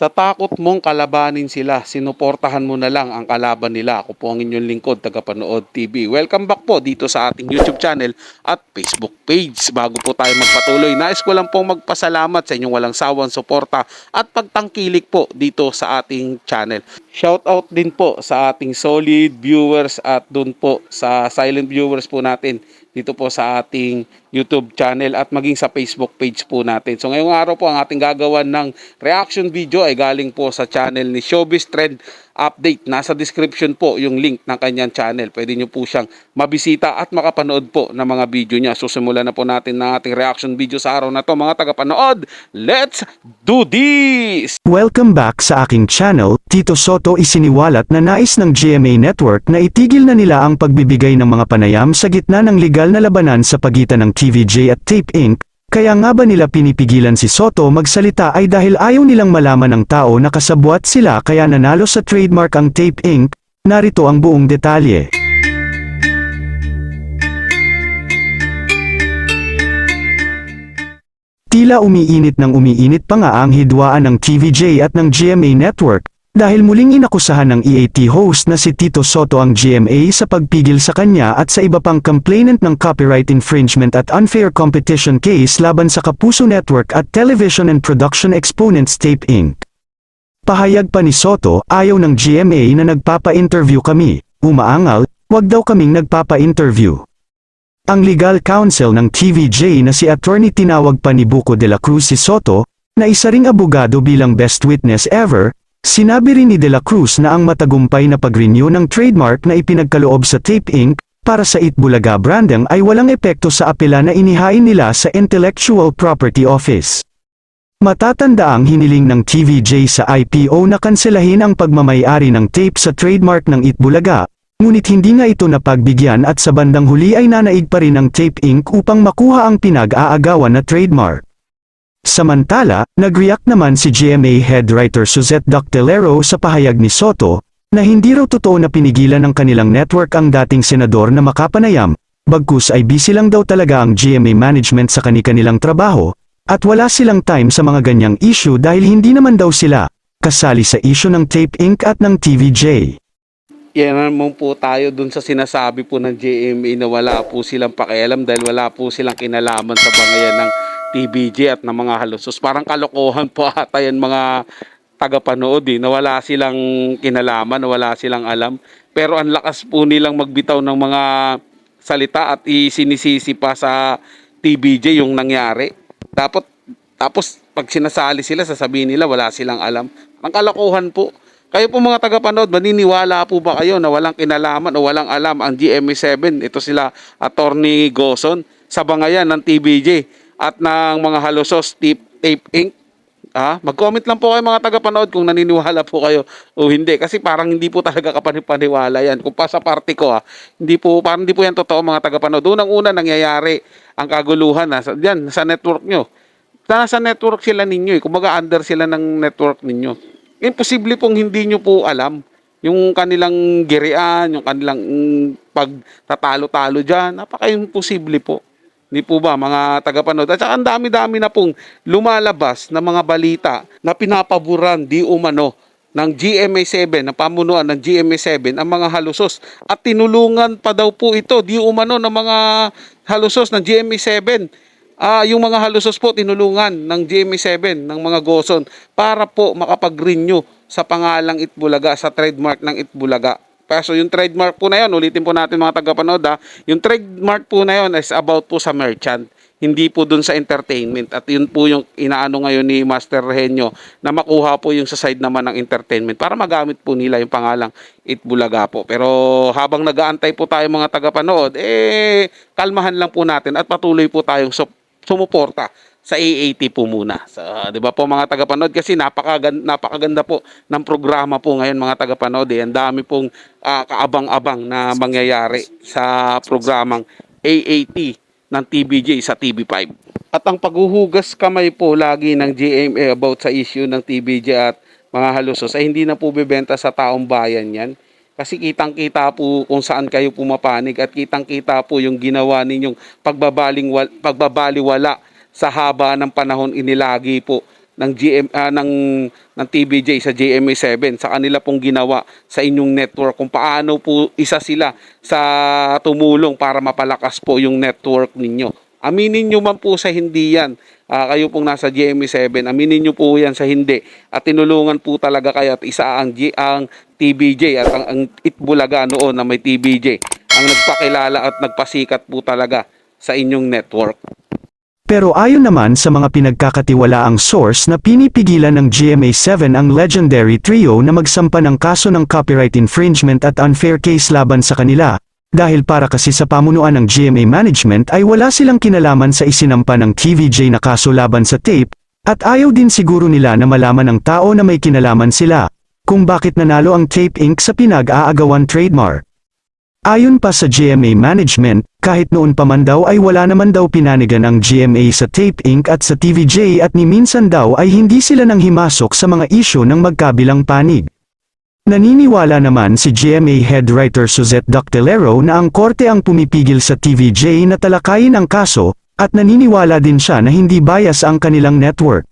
Sa takot mong kalabanin sila, sinuportahan mo na lang ang kalaban nila. Ako po ang inyong lingkod, tagapanood TV. Welcome back po dito sa ating YouTube channel at Facebook page. Bago po tayo magpatuloy, nais ko lang pong magpasalamat sa inyong walang sawang suporta at pagtangkilik po dito sa ating channel. Shout out din po sa ating solid viewers at dun po sa silent viewers po natin dito po sa ating YouTube channel at maging sa Facebook page po natin. So ngayong araw po ang ating gagawan ng reaction video ay galing po sa channel ni Showbiz Trend Update. Nasa description po yung link ng kanyang channel. Pwede nyo po siyang mabisita at makapanood po ng mga video niya. Susimulan na po natin ng ating reaction video sa araw na to mga tagapanood. Let's do this! Welcome back sa aking channel. Tito Sotto isiniwalat na nais ng GMA Network na itigil na nila ang pagbibigay ng mga panayam sa gitna ng legal na labanan sa pagitan ng TVJ at Tape Inc. Kaya nga ba nila pinipigilan si Sotto magsalita ay dahil ayaw nilang malaman ng tao na kasabwat sila kaya nanalo sa trademark ang Tape Inc. Narito ang buong detalye. Tila umiinit pa nga ang hidwaan ng TVJ at ng GMA Network, dahil muling inakusahan ng EAT host na si Tito Sotto ang GMA sa pagpigil sa kanya at sa iba pang complainant ng copyright infringement at unfair competition case laban sa Kapuso Network at Television and Production Exponents Tape Inc. Pahayag pa ni Sotto, ayaw ng GMA na nagpapa-interview kami, umaangal, wag daw kaming nagpapa-interview. Ang legal counsel ng TVJ na si attorney tinawag pa ni Buko de la Cruz si Sotto, na isa ring abogado bilang best witness ever. Sinabi rin ni De La Cruz na ang matagumpay na pag-renew ng trademark na ipinagkaloob sa Tape Inc. Para sa Itbulaga branding ay walang epekto sa apela na inihain nila sa Intellectual Property Office. Matatandaang hiniling ng TVJ sa IPO na kanselahin ang pagmamay-ari ng tape sa trademark ng Itbulaga, ngunit hindi nga ito napagbigyan at sa bandang huli ay nanaig pa rin ang Tape Inc. upang makuha ang pinag-aagawan na trademark. Samantala, nag-react naman si GMA head writer Suzette Doctelero sa pahayag ni Sotto, na hindi raw totoo na pinigilan ng kanilang network ang dating senador na makapanayam, bagkus ay busy lang daw talaga ang GMA management sa kani-kanilang trabaho, at wala silang time sa mga ganyang issue dahil hindi naman daw sila kasali sa issue ng Tape Inc. at ng TVJ. Yan naman po tayo dun sa sinasabi po ng GMA na wala po silang pakialam dahil wala po silang kinalaman sa bangayan ng TVJ at ng mga halusos. Parang kalokohan po ata yan mga tagapanood na wala silang kinalaman, wala silang alam. Pero ang lakas po nilang magbitaw ng mga salita at isinisisi pa sa TVJ yung nangyari. Tapos pag sinasali sila, sasabihin nila wala silang alam. Ang kalokohan po. Kayo po mga tagapanood, maniniwala po ba kayo na walang kinalaman o walang alam ang GMA7? Ito sila Attorney Goson sa bangayan ng TVJ at ng mga halusos Tape Inc. Mag-comment lang po kayo mga tagapanood kung naniniwala po kayo o hindi. Kasi parang hindi po talaga kapanipaniwala yan. Kung pa sa party ko, parang hindi po yan totoo mga tagapanood. Unang-una nangyayari ang kaguluhan dyan, sa network nyo. Nasa network sila ninyo. Kumbaga under sila ng network ninyo. Imposible pong hindi nyo po alam yung kanilang girian, yung kanilang pagtatalo-talo dyan. Napaka-imposible po. Hindi po ba mga tagapanood? At saka ang dami-dami na pong lumalabas na mga balita na pinapaboran di umano ng GMA7, ng pamunuan ng GMA7 ang mga halusos. At tinulungan pa daw po ito di umano ng mga halusos ng GMA7. Yung mga halusos po tinulungan ng GMA7, ng mga Goson para po makapag-renew sa pangalang Itbulaga, sa trademark ng Itbulaga. So yung trademark po na yun, ulitin po natin mga tagapanood yung trademark po na yun is about po sa merchant, hindi po dun sa entertainment. At yun po yung inaano ngayon ni Master Rehenyo na makuha po yung sa side naman ng entertainment para magamit po nila yung pangalang Itbulaga po. Pero habang nag-aantay po tayo mga tagapanood, kalmahan lang po natin at patuloy po tayong sumuporta sa AAT po muna. So, 'di ba po mga tagapanood, kasi napakaganda po ng programa po ngayon mga tagapanood. Ang dami pong kaabang-abang na mangyayari sa programang AAT ng TVJ sa TV5. At ang paghuhugas kamay po lagi ng GMA about sa issue ng TVJ at mga halusos ay hindi na po bibenta sa taong bayan yan. Kasi kitang-kita po kung saan kayo pumapanig at kitang-kita po yung ginawa ninyong pagbabaliwala sa haba ng panahon inilagi po ng TVJ sa GMA7 sa kanila pong ginawa sa inyong network, kung paano po isa sila sa tumulong para mapalakas po yung network ninyo. Aminin nyo man po sa hindi yan, kayo pong nasa GMA7, aminin nyo po yan sa hindi, at tinulungan po talaga kayo at isa ang TVJ at ang Itbulaga noon na may TVJ ang nagpakilala at nagpasikat po talaga sa inyong network. Pero ayon naman sa mga pinagkakatiwalaang source na pinipigilan ng GMA7 ang legendary trio na magsampa ng kaso ng copyright infringement at unfair case laban sa kanila, dahil para kasi sa pamunuan ng GMA management ay wala silang kinalaman sa isinampa ng TVJ na kaso laban sa tape, at ayaw din siguro nila na malaman ng tao na may kinalaman sila, kung bakit nanalo ang Tape Inc. sa pinag-aagawan trademark. Ayon pa sa GMA management, kahit noon pa man daw ay wala naman daw pinanigan ang GMA sa Tape Inc. at sa TVJ at ni minsan daw ay hindi sila nang himasok sa mga isyu ng magkabilang panig. Naniniwala naman si GMA head writer Suzette Doctelero na ang korte ang pumipigil sa TVJ na talakayin ang kaso, at naniniwala din siya na hindi bias ang kanilang network.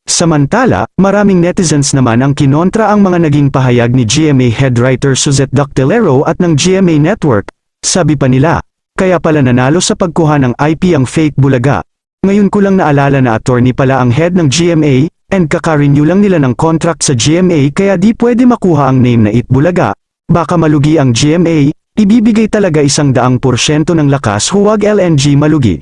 Samantala, maraming netizens naman ang kinontra ang mga naging pahayag ni GMA head writer Suzette Doctelero at ng GMA Network. Sabi pa nila, kaya pala nanalo sa pagkuha ng IP ang fake Bulaga. Ngayon ko lang naalala na attorney pala ang head ng GMA, and kaka-renew lang nila ng contract sa GMA kaya di pwede makuha ang name na Itbulaga. Baka malugi ang GMA, ibibigay talaga 100% ng lakas, huwag LNG malugi.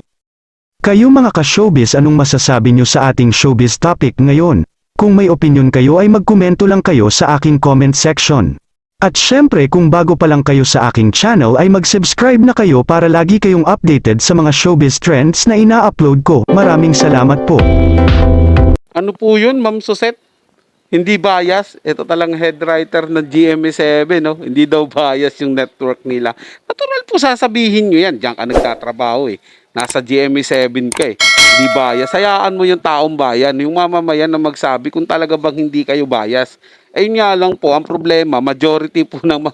Kayo mga ka-showbiz, anong masasabi nyo sa ating showbiz topic ngayon? Kung may opinion kayo ay magkomento lang kayo sa aking comment section. At syempre kung bago pa lang kayo sa aking channel ay mag-subscribe na kayo para lagi kayong updated sa mga showbiz trends na ina-upload ko. Maraming salamat po. Ano po yun, Ma'am Suzette? Hindi bias. Ito talang head writer ng GMA7, no? Hindi daw bias yung network nila. Natural po sasabihin nyo yan. Diyan ka nagtatrabaho eh. Nasa GMA7 ka eh. Hindi bias. Hayaan mo yung taong bayan, yung mamamayan na magsabi kung talaga bang hindi kayo bias. Ayun nga lang po, ang problema, majority po ng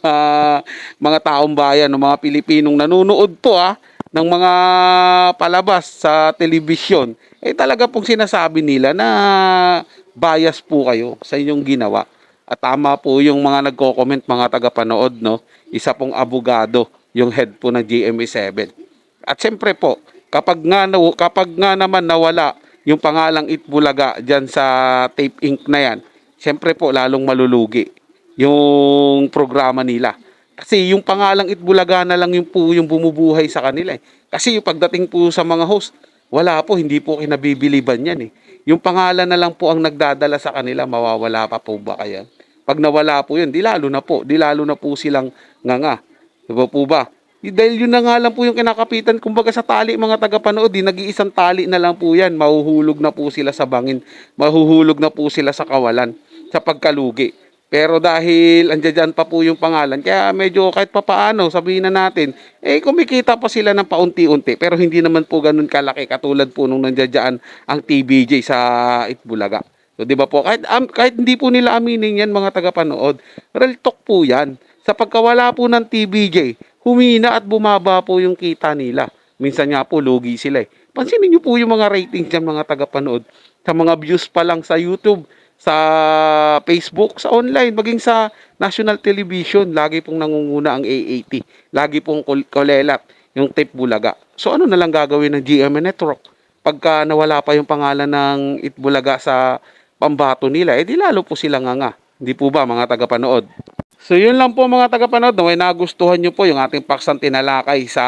mga taong bayan, ng mga Pilipinong nanonood po ng mga palabas sa telebisyon, eh talaga pong sinasabi nila na bias po kayo sa inyong ginawa. At tama po yung mga nagko-comment, mga tagapanood, no? Isa pong abogado, yung head po ng GMA7. At siyempre po, kapag nga naman nawala yung pangalang Itbulaga dyan sa Tape Inc. na yan, siyempre po lalong malulugi yung programa nila. Kasi yung pangalang Itbulaga na lang yung po yung bumubuhay sa kanila eh. Kasi yung pagdating po sa mga host, wala po, hindi po kinabibiliban yan eh. Yung pangalan na lang po ang nagdadala sa kanila, mawawala pa po ba kaya? Pag nawala po yun, di lalo na po silang nganga. Diba po ba? Dahil yun na nga lang po yung kinakapitan, kumbaga sa tali mga tagapanood, nag-iisang tali na lang po yan, mahuhulog na po sila sa bangin, mahuhulog na po sila sa kawalan, sa pagkalugi. Pero dahil andyan pa po yung pangalan, kaya medyo kahit papaano, sabihin na natin, kumikita pa sila ng paunti-unti, pero hindi naman po ganun kalaki, katulad po nung nandiyan ang TVJ sa Itbulaga. So, di ba po, kahit hindi po nila aminin yan mga tagapanood, real talk po yan. Sa pagkawala po ng TVJ, humina at bumaba po yung kita nila. Minsan nga po, lugi sila eh. Pansinin nyo po yung mga ratings dyan mga tagapanood. Sa mga views pa lang sa YouTube, sa Facebook, sa online, maging sa national television, lagi pong nangunguna ang AAT. Lagi pong kolelat yung Tape Bulaga. So ano na lang gagawin ng GMA Network? Pagka nawala pa yung pangalan ng Itbulaga sa pambato nila, di lalo po sila nga. Hindi po ba mga tagapanood? So yun lang po mga tagapanood, naway nagustuhan nyo po yung ating paksang tinalakay sa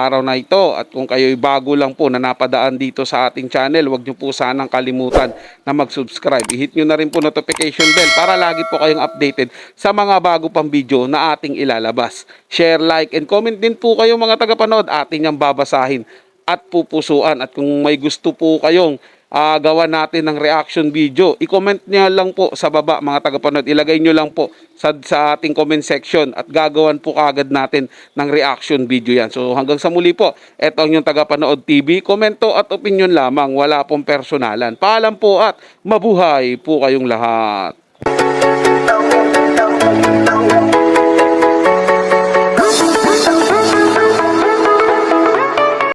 araw na ito. At kung kayo'y bago lang po na napadaan dito sa ating channel, huwag nyo po sanang kalimutan na mag-subscribe. I-hit nyo na rin po notification bell para lagi po kayong updated sa mga bago pang video na ating ilalabas. Share, like, and comment din po kayo mga tagapanood, ating niyang babasahin at pupusuan. At kung may gusto po kayong gawa natin ng reaction video, i-comment niya lang po sa baba mga tagapanood, ilagay nyo lang po sa ating comment section at gagawan po kagad natin ng reaction video yan. So hanggang sa muli po, eto ang yung tagapanood TV, komento at opinion lamang, wala pong personalan. Paalam po at mabuhay po kayong lahat.